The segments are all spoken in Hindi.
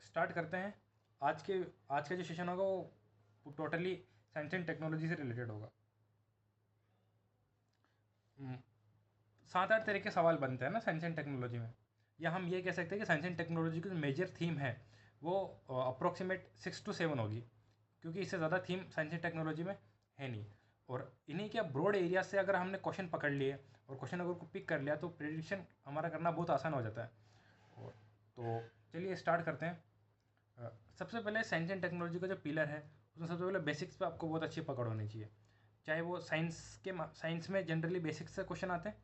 स्टार्ट करते हैं। आज का जो सेशन होगा वो टोटली साइंस एंड टेक्नोलॉजी से रिलेटेड होगा। 7-8 तरह के सवाल बनते हैं ना साइंस एंड टेक्नोलॉजी में, या हम ये कह सकते हैं कि साइंस एंड टेक्नोलॉजी की जो मेजर थीम है वो अप्रोक्सीमेट 6 to 7 होगी, क्योंकि इससे ज़्यादा थीम साइंस एंड टेक्नोलॉजी में है नहीं। और इन्हीं के ब्रॉड एरिया से अगर हमने क्वेश्चन पकड़ लिए और क्वेश्चन अगर को पिक कर लिया तो प्रेडिक्शन हमारा करना बहुत आसान हो जाता है। और तो चलिए स्टार्ट करते हैं। सबसे पहले साइंस एंड टेक्नोलॉजी का जो पिलर है उसमें सबसे पहले बेसिक्स पे आपको बहुत अच्छी पकड़ होनी चाहिए। चाहे वो साइंस में जनरली बेसिक्स से क्वेश्चन आते हैं,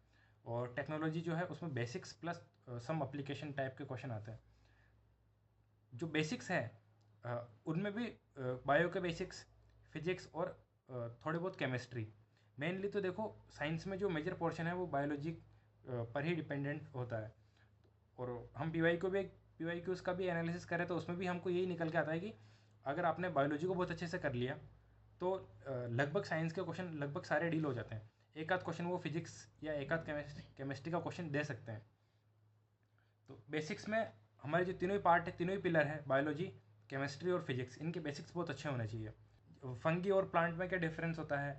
और टेक्नोलॉजी जो है उसमें basics plus some application type के क्वेश्चन आते हैं। जो बेसिक्स हैं उनमें भी बायो के बेसिक्स, फिजिक्स और थोड़े बहुत केमिस्ट्री। मेनली तो देखो साइंस में जो मेजर पोर्शन है वो बायोलॉजी पर ही डिपेंडेंट होता है। और हम पी वाई क्यूज़ का भी एनालिसिस करें तो उसमें भी हमको यही निकल के आता है कि अगर आपने बायोलॉजी को बहुत अच्छे से कर लिया तो लगभग साइंस के क्वेश्चन लगभग सारे डील हो जाते हैं। एक आध क्वेश्चन वो फिजिक्स या एक आध केमिस्ट्री का क्वेश्चन दे सकते हैं। तो बेसिक्स में हमारे जो तीनों ही पार्ट है, तीनों ही पिलर है, बायोलॉजी, केमिस्ट्री और फिजिक्स, इनके बेसिक्स बहुत अच्छे होने चाहिए। फंगी और प्लांट में क्या डिफरेंस होता है,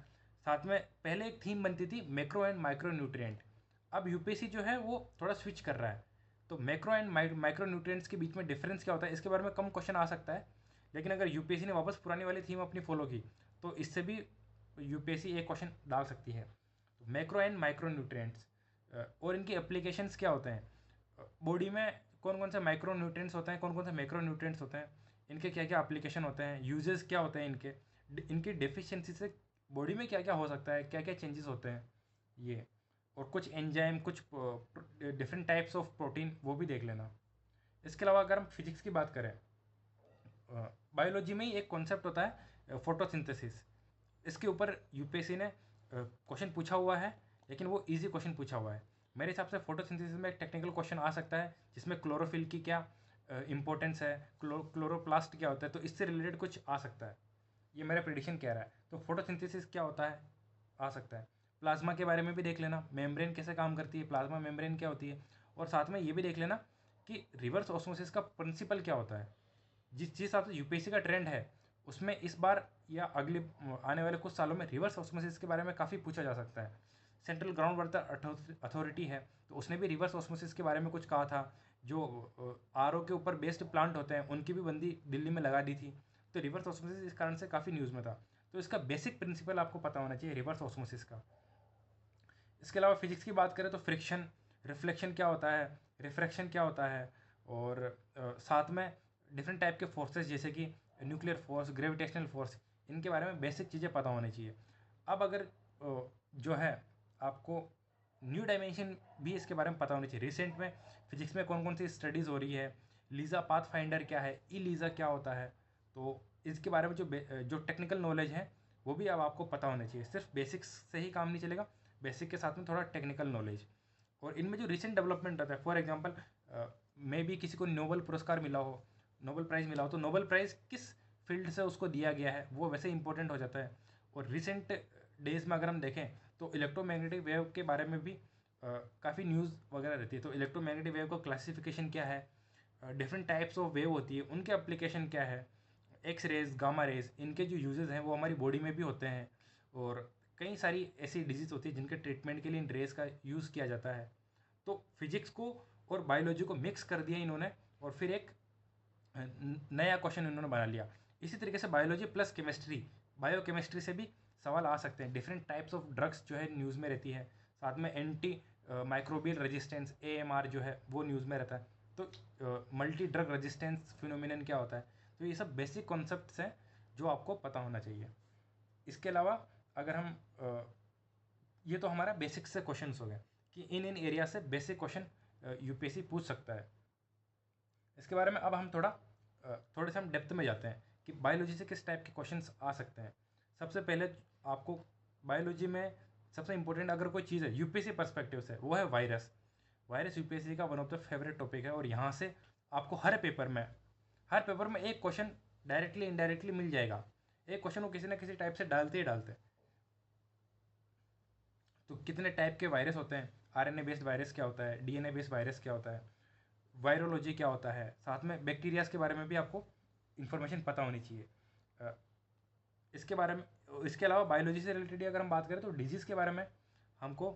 साथ में पहले एक थीम बनती थी मैक्रो एंड माइक्रो न्यूट्रिएंट। अब यूपीएससी जो है वो थोड़ा स्विच कर रहा है। तो मैक्रो एंड माइक्रो न्यूट्रिएंट्स के बीच में डिफरेंस क्या होता है इसके बारे में कम क्वेश्चन आ सकता है, लेकिन अगर यूपीएससी ने वापस पुरानी वाली थीम अपनी फॉलो की तो इससे भी यूपीएससी एक क्वेश्चन डाल सकती है। तो मैक्रो एंड माइक्रो न्यूट्रिएंट्स और इनकी एप्लीकेशंस क्या होते हैं, बॉडी में कौन कौन से माइक्रो न्यूट्रिएंट्स होते हैं, कौन कौन से मैक्रो न्यूट्रिएंट्स होते हैं, इनके क्या क्या एप्लीकेशन होते हैं, यूजेस क्या होते हैं इनकी डेफिशिएंसी से बॉडी में क्या क्या हो सकता है, क्या क्या चेंजेस होते हैं ये, और कुछ एंजाइम, कुछ डिफरेंट टाइप्स ऑफ प्रोटीन वो भी देख लेना। इसके अलावा अगर हम फिजिक्स की बात करें, बायोलॉजी में ही एक कॉन्सेप्ट होता है फोटोसिंथेसिस। इसके ऊपर यूपीएससी ने क्वेश्चन पूछा हुआ है, लेकिन वो इजी क्वेश्चन पूछा हुआ है। मेरे हिसाब से फोटोसिंथेसिस में एक टेक्निकल क्वेश्चन आ सकता है जिसमें क्लोरोफिल की क्या इंपॉर्टेंस है, क्लोरोप्लास्ट क्या होता है, तो इससे रिलेटेड कुछ आ सकता है। ये मेरा प्रिडिक्शन कह रहा है। तो फोटोसिंथेसिस क्या होता है आ सकता है। प्लाज्मा के बारे में भी देख लेना, मेम्ब्रेन कैसे काम करती है, प्लाज्मा मेम्ब्रेन क्या होती है, और साथ में ये भी देख लेना कि रिवर्स ऑस्मोसिस का प्रिंसिपल क्या होता है। जिस हिसाब से यूपीएससी का ट्रेंड है उसमें इस बार या अगले आने वाले कुछ सालों में रिवर्स ऑस्मोसिस के बारे में काफ़ी पूछा जा सकता है। सेंट्रल ग्राउंड वाटर अथॉरिटी है तो उसने भी रिवर्स ऑस्मोसिस के बारे में कुछ कहा था। जो आरओ के ऊपर बेस्ड प्लांट होते हैं उनकी भी बंदी दिल्ली में लगा दी थी। तो रिवर्स ऑस्मोसिस इस कारण से काफ़ी न्यूज़ में था। तो इसका बेसिक प्रिंसिपल आपको पता होना चाहिए रिवर्स ऑस्मोसिस का। इसके अलावा फिजिक्स की बात करें तो फ्रिक्शन, रिफ्लेक्शन क्या होता है, रिफ्रैक्शन क्या होता है, और साथ में डिफरेंट टाइप के फोर्सेस जैसे कि न्यूक्लियर फोर्स, ग्रेविटेशनल फोर्स, इनके बारे में बेसिक चीज़ें पता होनी चाहिए। अब अगर जो है आपको न्यू डायमेंशन भी इसके बारे में पता होनी चाहिए। रिसेंट में फिजिक्स में कौन कौन सी स्टडीज़ हो रही है, लीज़ा पाथ फाइंडर क्या है, ई लीज़ा क्या होता है, तो इसके बारे में जो टेक्निकल नॉलेज है वो भी अब आपको पता होना चाहिए। सिर्फ बेसिक्स से ही काम नहीं चलेगा, बेसिक के साथ में थोड़ा टेक्निकल नॉलेज। और इनमें जो रिसेंट डेवलपमेंट रहता है, फॉर एग्जांपल मे भी किसी को नोबेल पुरस्कार मिला हो, नोबेल प्राइज़ मिला हो, तो नोबेल प्राइज़ किस फील्ड से उसको दिया गया है वो वैसे इंपॉर्टेंट हो जाता है। और रिसेंट डेज में अगर हम देखें तो इलेक्ट्रोमैग्नेटिक वेव के बारे में भी काफ़ी न्यूज़ वगैरह रहती है। तो इलेक्ट्रोमैग्नेटिक वेव का क्लासिफिकेशन क्या है, डिफरेंट टाइप्स ऑफ वेव होती है, उनके एप्लीकेशन क्या है, एक्स रेज, गामा रेज, इनके जो यूजेस हैं वो हमारी बॉडी में भी होते हैं। और कई सारी ऐसी डिजीज़ होती है जिनके ट्रीटमेंट के लिए इन रेज का यूज़ किया जाता है। तो फिजिक्स को और बायोलॉजी को मिक्स कर दिया इन्होंने, और फिर एक नया क्वेश्चन इन्होंने बना लिया। इसी तरीके से biology plus chemistry, bio chemistry से भी सवाल आ सकते हैं। डिफरेंट टाइप्स ऑफ ड्रग्स जो है न्यूज़ में रहती है, साथ में एंटी माइक्रोबियल रेजिस्टेंस AMR जो है वो न्यूज़ में रहता है। तो मल्टी ड्रग रेजिस्टेंस फिनोमिनन क्या होता है, तो ये सब बेसिक कॉन्सेप्ट्स हैं जो आपको पता होना चाहिए। इसके अलावा अगर हम ये तो हमारा बेसिक से क्वेश्चन हो गए कि इन इन एरिया से बेसिक क्वेश्चन यूपीएससी पूछ सकता है। इसके बारे में अब हम थोड़े से हम डेप्थ में जाते हैं कि बायोलॉजी से किस टाइप के क्वेश्चंस आ सकते हैं। सबसे पहले आपको बायोलॉजी में सबसे इंपॉर्टेंट अगर कोई चीज़ है यूपीएससी पर्सपेक्टिव से, वो है वायरस। वायरस यूपीएससी का one of the favourite topic है, और यहाँ से आपको हर पेपर में एक क्वेश्चन डायरेक्टली इनडायरेक्टली मिल जाएगा। एक क्वेश्चन वो किसी ना किसी टाइप से डालते ही डालते हैं। तो कितने टाइप के वायरस होते हैं, RNA बेस्ड वायरस क्या होता है, DNA बेस्ड वायरस क्या होता है, वायरोलॉजी क्या होता है, साथ में बैक्टीरियाज के बारे में भी आपको इन्फॉर्मेशन पता होनी चाहिए। इसके बारे में, इसके अलावा बायोलॉजी से रिलेटेड अगर हम बात करें तो डिजीज़ के बारे में हमको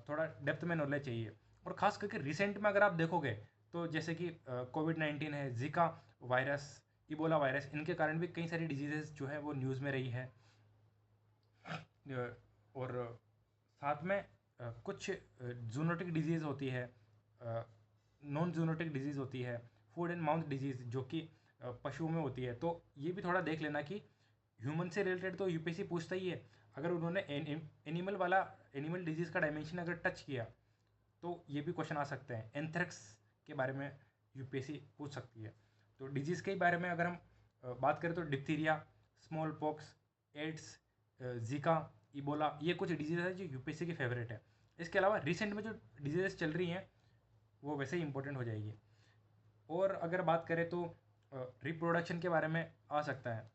थोड़ा डेप्थ में नॉलेज चाहिए। और ख़ास करके रिसेंट में अगर आप देखोगे तो जैसे कि कोविड-19 है, ज़िका वायरस, इबोला वायरस, इनके कारण भी कई सारी डिजीज़ेज़ जो है वो न्यूज़ में रही है। और साथ में कुछ जूनोटिक डिजीज़ होती है, नॉन जूनोटिक डिजीज़ होती है, फूड एंड माउथ डिजीज़ जो कि पशुओं में होती है। तो ये भी थोड़ा देख लेना कि ह्यूमन से रिलेटेड तो यूपीएससी पूछता ही है, अगर उन्होंने एनिमल डिजीज़ का डायमेंशन अगर टच किया तो ये भी क्वेश्चन आ सकते हैं। एंथ्रेक्स के बारे में यूपीएससी पूछ सकती है। तो डिजीज़ के बारे में अगर हम बात करें तो diphtheria, small pox, AIDS, Zika, Ebola, ये कुछ डिजीज़ है जो यूपीएससी की फेवरेट है। इसके अलावा रिसेंट में जो डिजीज़ चल रही हैं वो वैसे ही इंपॉर्टेंट हो जाएगी। और अगर बात करें तो रिप्रोडक्शन के बारे में आ सकता है।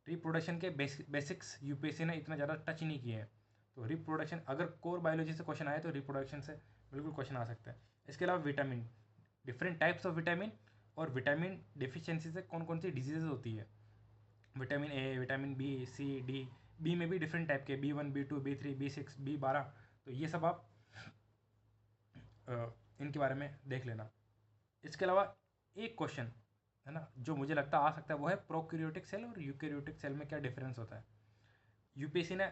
रिप्रोडक्शन के बेसिक्स यूपीएससी ने इतना ज़्यादा टच नहीं किए हैं। तो रिप्रोडक्शन, अगर कोर बायोलॉजी से क्वेश्चन आए तो रिप्रोडक्शन से बिल्कुल क्वेश्चन आ सकता है। इसके अलावा vitamin, different types of vitamin और विटामिन डिफिशियंसी से कौन कौन सी डिजीज़ होती है। Vitamin A, vitamin B, C, D, B में भी डिफरेंट टाइप के, B1, B2, B3, B6, B12, तो ये सब आप इनके बारे में देख लेना। इसके अलावा एक क्वेश्चन है ना जो मुझे लगता आ सकता है, वो है प्रोकैरियोटिक सेल और यूकैरियोटिक सेल में क्या डिफरेंस होता है। यूपीएससी ने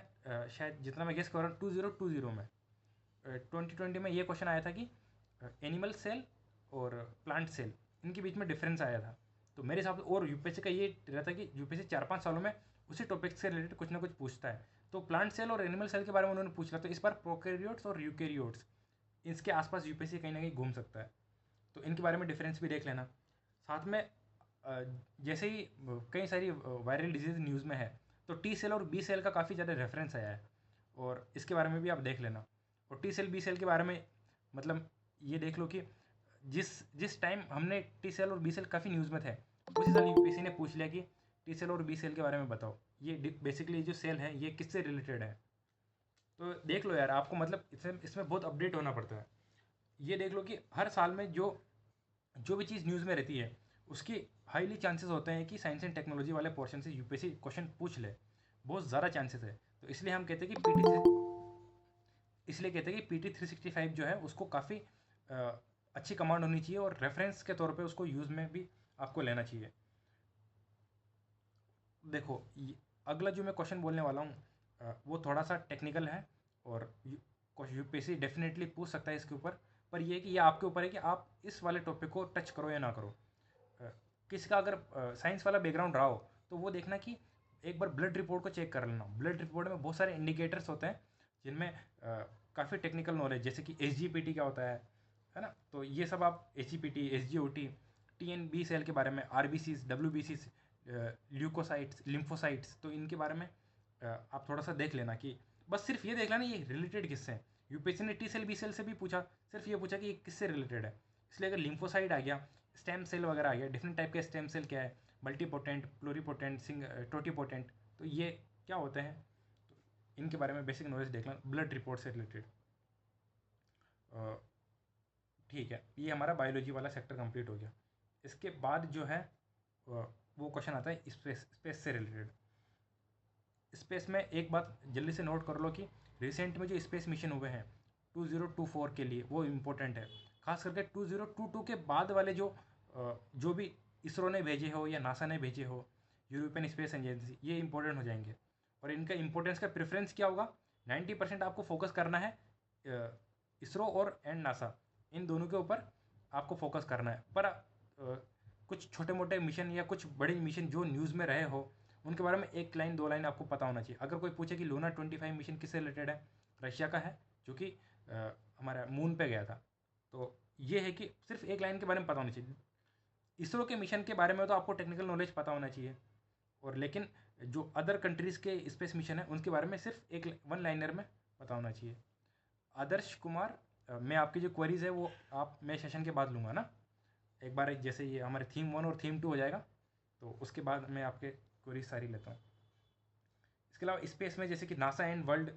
शायद जितना मैं गेस कर रहा हूँ 2020 में 2020 में ये क्वेश्चन आया था कि एनिमल सेल और प्लांट सेल, इनके बीच में डिफरेंस आया था। तो मेरे हिसाब से, और यूपीएससी का ये रहता है कि यूपीएससी 4-5 सालों में उसी टॉपिक से रिलेटेड कुछ ना कुछ पूछता है। तो प्लांट सेल और एनिमल सेल के बारे में उन्होंने पूछ लिया, तो इस बार प्रोकैरियोट्स और यूकैरियोट्स, इसके आसपास यूपीएससी कहीं ना कहीं घूम सकता है। तो इनके बारे में डिफरेंस भी देख लेना। साथ में जैसे ही कई सारी वायरल डिजीज़ न्यूज़ में है तो टी सेल और बी सेल का काफ़ी ज़्यादा रेफरेंस आया है, और इसके बारे में भी आप देख लेना। और टी सेल बी सेल के बारे में मतलब ये देख लो कि जिस जिस टाइम हमने टी सेल और बी सेल काफ़ी न्यूज़ में थे, उसी साल यूपीएससी ने पूछ लिया कि टी सेल और बी सेल के बारे में बताओ, ये बेसिकली जो सेल है ये किससे रिलेटेड है। तो देख लो यार, आपको मतलब इसमें बहुत अपडेट होना पड़ता है। ये देख लो कि हर साल में जो जो भी चीज़ न्यूज़ में रहती है उसकी हाईली चांसेस होते हैं कि साइंस एंड टेक्नोलॉजी वाले पोर्शन से यूपीएससी क्वेश्चन पूछ ले, बहुत ज़्यादा चांसेस है। तो इसलिए हम कहते हैं कि पीटी 365 जो है उसको काफ़ी अच्छी कमांड होनी चाहिए, और रेफरेंस के तौर पे उसको यूज़ में भी आपको लेना चाहिए। देखो अगला जो मैं क्वेश्चन बोलने वाला हूँ वो थोड़ा सा टेक्निकल है, और यूपीएससी डेफिनेटली पूछ सकता है इसके ऊपर, पर यह है कि ये आपके ऊपर है कि आप इस वाले टॉपिक को टच करो या ना करो। किसी का अगर साइंस वाला बैकग्राउंड रहा हो तो वो देखना कि एक बार ब्लड रिपोर्ट को चेक कर लेना। ब्लड रिपोर्ट में बहुत सारे इंडिकेटर्स होते हैं जिनमें काफ़ी टेक्निकल नॉलेज, जैसे कि एसजीपीटी क्या होता है ना, तो ये सब आप एसजीपीटी, एसजीओटी, टीएनबी सेल के बारे में, आरबीसीज, डब्ल्यूबीसीज, ल्यूकोसाइट्स, लिम्फोसाइट्स, तो इनके बारे में आप थोड़ा सा देख लेना कि बस सिर्फ ये देख लेना ये रिलेटेड किससे है। यूपीएससी ने टी सेल बी सेल से भी पूछा, सिर्फ ये पूछा कि ये किससे रिलेटेड है। इसलिए अगर लिम्फोसाइट आ गया, स्टेम सेल वगैरह आ गया, डिफरेंट टाइप के स्टेम सेल क्या है, मल्टीपोटेंट, प्लोरीपोटेंट, टोटीपोटेंट, तो ये क्या होते हैं, तो इनके बारे में बेसिक नॉलेज देख लेना ब्लड रिपोर्ट से रिलेटेड। ठीक है, ये हमारा बायोलॉजी वाला सेक्टर कंप्लीट हो गया। इसके बाद जो है वो क्वेश्चन आता है स्पेस से रिलेटेड। स्पेस में एक बात जल्दी से नोट कर लो कि रिसेंट में जो स्पेस मिशन हुए हैं 2024 के लिए, वो इम्पोर्टेंट है। खास करके 2022 के बाद वाले जो भी इसरो ने भेजे हो या नासा ने भेजे हो, यूरोपियन स्पेस एजेंसी, ये इंपॉर्टेंट हो जाएंगे। और इनका इंपॉर्टेंस का प्रेफरेंस क्या होगा, 90% आपको फोकस करना है इसरो और नासा, इन दोनों के ऊपर आपको फोकस करना है। पर कुछ छोटे मोटे मिशन या कुछ बड़े मिशन जो न्यूज़ में रहे हो उनके बारे में 1 लाइन 2 लाइन आपको पता होना चाहिए। अगर कोई पूछे कि लूना 25 मिशन किससे रिलेटेड है, रशिया का है जो कि हमारा मून पे गया था। तो ये है कि सिर्फ 1 लाइन के बारे में पता होना चाहिए। इसरो के मिशन के बारे में तो आपको टेक्निकल नॉलेज पता होना चाहिए, और लेकिन जो अदर कंट्रीज़ के स्पेस मिशन है उनके बारे में सिर्फ 1 लाइनर में पता होना चाहिए। आदर्श कुमार, मैं आपकी जो क्वेरीज है वो मैं सेशन के बाद लूँगा ना, एक बार जैसे ये हमारे थीम 1 और थीम 2 हो जाएगा तो उसके बाद मैं आपके क्वेरीज सारी लेता हूँ। इसके अलावा स्पेस में जैसे कि नासा एंड वर्ल्ड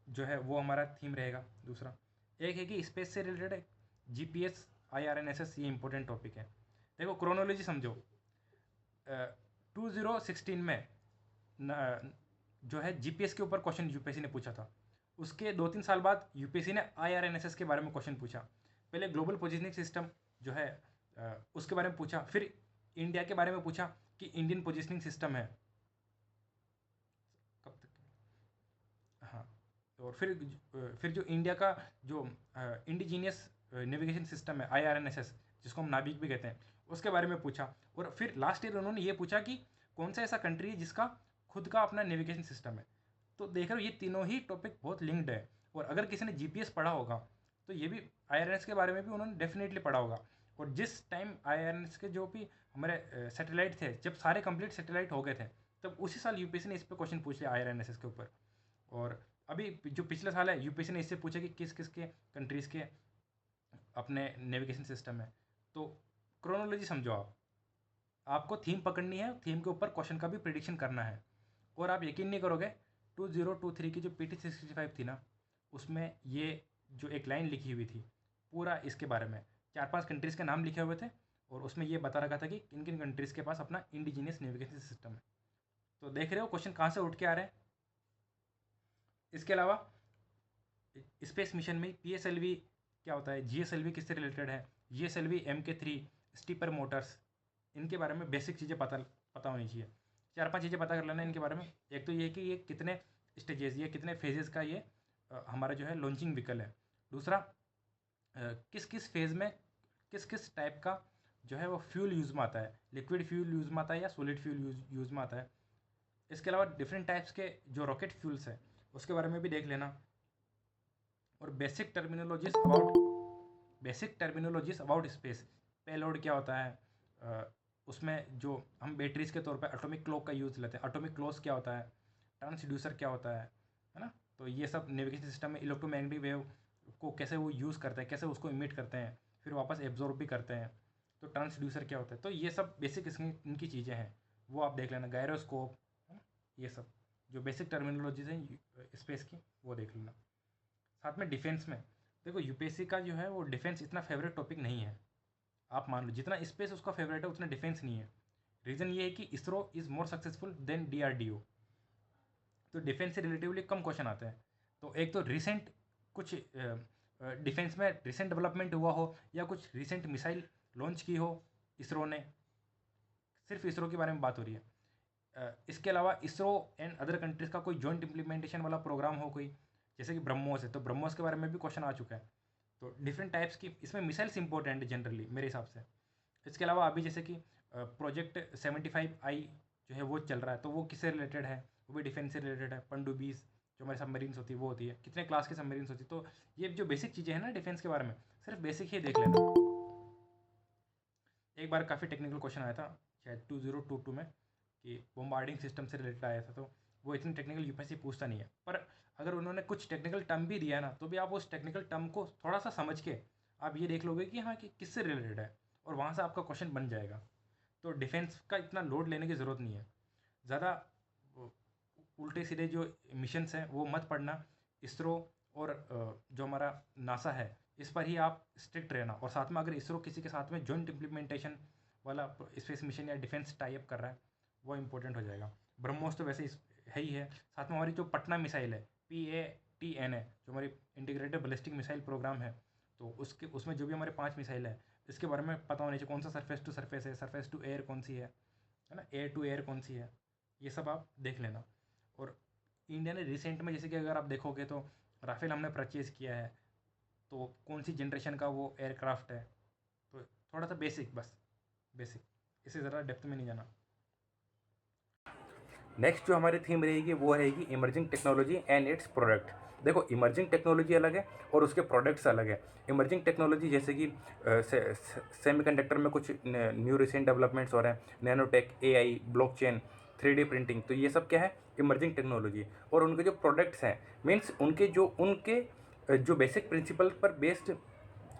जो है वो हमारा थीम रहेगा। दूसरा एक है कि स्पेस से रिलेटेड जीपीएस IRNSS ये इंपॉर्टेंट टॉपिक है। देखो क्रोनोलॉजी समझो, 2016 में जो है जीपीएस के ऊपर क्वेश्चन यूपीएससी ने पूछा था। उसके 2-3 साल बाद यूपीएससी ने IRNSS के बारे में क्वेश्चन पूछा। पहले ग्लोबल पोजिशनिंग सिस्टम जो है उसके बारे में पूछा, फिर इंडिया के बारे में पूछा कि इंडियन पोजिशनिंग सिस्टम है कब तक, हाँ, और फिर जो इंडिया का जो इंडिजीनियस नेविगेशन सिस्टम है IRNSS, जिसको हम नाविक भी कहते हैं, उसके बारे में पूछा। और फिर लास्ट ईयर उन्होंने ये पूछा कि कौन सा ऐसा कंट्री है जिसका खुद का अपना नेविगेशन सिस्टम है। तो देख रहे हो ये तीनों ही टॉपिक बहुत लिंक्ड है। और अगर किसी ने जीपीएस पढ़ा होगा तो ये भी IRNS के बारे में भी उन्होंने डेफिनेटली पढ़ा होगा। और जिस टाइम IRNS के जो भी हमारे सैटेलाइट थे, जब सारे कंप्लीट सैटेलाइट हो गए थे, तब उसी साल यूपीएससी ने इस पर क्वेश्चन पूछ लिया IRNSS के ऊपर। और अभी जो पिछले साल है यूपीएससी ने इससे पूछा कि किस किस के कंट्रीज़ के अपने नेविगेशन सिस्टम है। तो क्रोनोलॉजी समझो, आपको थीम पकड़नी है, थीम के ऊपर क्वेश्चन का भी प्रिडिक्शन करना है। और आप यकीन नहीं करोगे, 2023 की जो PT 65 थी ना, उसमें ये जो एक लाइन लिखी हुई थी पूरा इसके बारे में, 4-5 कंट्रीज़ के नाम लिखे हुए थे और उसमें ये बता रखा था कि किन किन कंट्रीज़ के पास अपना इंडिजीनियस नेविगेशन सिस्टम है। तो देख रहे हो क्वेश्चन कहाँ से उठ के आ रहे हैं। इसके अलावा स्पेस मिशन में PSLV क्या होता है, GSLV किससे रिलेटेड है, GSLV MK3 स्टीपर मोटर्स, इनके बारे में बेसिक चीज़ें पता होनी चाहिए। 4-5 चीज़ें पता कर लेना इनके बारे में। एक तो ये कि ये कितने स्टेजेस, ये कितने फेजेस का ये हमारा जो है लॉन्चिंग व्हीकल है। दूसरा, किस किस फेज़ में किस किस टाइप का जो है वो फ्यूल यूज़ में आता है, लिक्विड फ्यूल यूज़ में आता है या सॉलिड फ्यूल यूज़ में आता है। इसके अलावा डिफरेंट टाइप्स के जो रॉकेट फ्यूल्स हैं उसके बारे में भी देख लेना। और basic terminologies about space, payload क्या होता है, उसमें जो हम बैटरीज के तौर पे एटॉमिक क्लॉक का यूज़ लेते हैं, एटॉमिक क्लॉक क्या होता है, ट्रांसड्यूसर क्या होता है ना। तो ये सब नेविगेशन सिस्टम में इलेक्ट्रोमैग्नेटिक वेव को कैसे वो यूज़ करते हैं, कैसे उसको इमिट करते हैं, फिर वापस एब्जॉर्ब भी करते हैं। तो ट्रांसड्यूसर क्या होता है, तो ये सब बेसिक इनकी चीज़ें हैं, वो आप देख लेना। गायरोस्कोप, ये सब जो बेसिक टर्मिनोलॉजीज हैं स्पेस की, वो देख लेना। साथ में डिफेंस में देखो, यूपीएससी का जो है वो डिफेंस इतना फेवरेट टॉपिक नहीं है। आप मान लो जितना स्पेस उसका फेवरेट है उतना डिफेंस नहीं है। रीज़न ये है कि ISRO is more successful than DRDO। तो डिफेंस से रिलेटिवली कम क्वेश्चन आते हैं। तो एक तो रिसेंट कुछ डिफेंस में रिसेंट डेवलपमेंट हुआ हो या कुछ रिसेंट मिसाइल लॉन्च की हो इसरो ने, सिर्फ इसरो के बारे में बात हो रही है। इसके अलावा इसरो एंड अदर कंट्रीज़ का कोई जॉइंट इम्प्लीमेंटेशन वाला प्रोग्राम हो कोई, जैसे कि ब्रह्मोस है, तो ब्रह्मोस के बारे में भी क्वेश्चन आ चुका है। तो डिफरेंट टाइप्स की इसमें मिसाइल्स इंपॉर्टेंट है जनरली मेरे हिसाब से। इसके अलावा अभी जैसे कि प्रोजेक्ट 75I जो है वो चल रहा है, तो वो किससे रिलेटेड है, वो भी डिफेंस से रिलेटेड है। पनडुब्बीज जो हमारे सबमरीन्स होती है वो होती है, कितने क्लास की सबमरीन्स होती है। तो ये जो बेसिक चीज़ें हैं ना डिफेंस के बारे में, सिर्फ बेसिक ही देख लेना। एक बार काफ़ी टेक्निकल क्वेश्चन आया था शायद 2022 में कि बॉम्बार्डिंग सिस्टम से रिलेटेड आया था, तो वो इतनी टेक्निकल यूपीएससी पूछता नहीं है। पर अगर उन्होंने कुछ टेक्निकल टर्म भी दिया है ना, तो भी आप उस टेक्निकल टर्म को थोड़ा सा समझ के आप ये देख लोगे कि हाँ कि किससे रिलेटेड है, और वहाँ से आपका क्वेश्चन बन जाएगा। तो डिफेंस का इतना लोड लेने की ज़रूरत नहीं है। ज़्यादा उल्टे सीधे जो मिशंस हैं वो मत पढ़ना। इसरो और जो हमारा नासा है इस पर ही आप स्ट्रिक्ट रहना। और साथ में अगर इसरो किसी के साथ में जॉइंट इम्प्लीमेंटेशन वाला स्पेस मिशन या डिफेंस टाई अप कर रहा है, वो इंपॉर्टेंट हो जाएगा। ब्रह्मोस तो वैसे है ही है। साथ में हमारी जो पटना मिसाइल है PATN है, जो हमारी इंटीग्रेटेड बैलिस्टिक मिसाइल प्रोग्राम है, तो उसमें जो भी हमारे 5 मिसाइल है इसके बारे में पता होने चाहिए। कौन सा सरफेस टू सरफेस है, सरफेस टू एयर कौन सी है ना, एयर टू एयर कौन सी है, ये सब आप देख लेना। और इंडिया ने रिसेंट में जैसे कि अगर आप देखोगे तो राफेल हमने परचेज़ किया है, तो कौन सी जनरेशन का वो एयरक्राफ्ट है। तो थोड़ा सा बेसिक, बस बेसिक, इससे ज़रा डेप्थ में नहीं जाना। नेक्स्ट जो हमारी थीम रहेगी वो रहेगी emerging technology and it's product. देखो इमर्जिंग टेक्नोलॉजी अलग है और उसके प्रोडक्ट्स अलग है। इमर्जिंग टेक्नोलॉजी जैसे कि सेमीकंडक्टर में कुछ न्यू रिसेंट डेवलपमेंट्स हो रहे हैं, nanotech, AI, blockchain, 3D printing, तो ये सब क्या है इमर्जिंग टेक्नोलॉजी। और उनके जो प्रोडक्ट्स हैं मीन्स उनके जो बेसिक प्रिंसिपल पर बेस्ड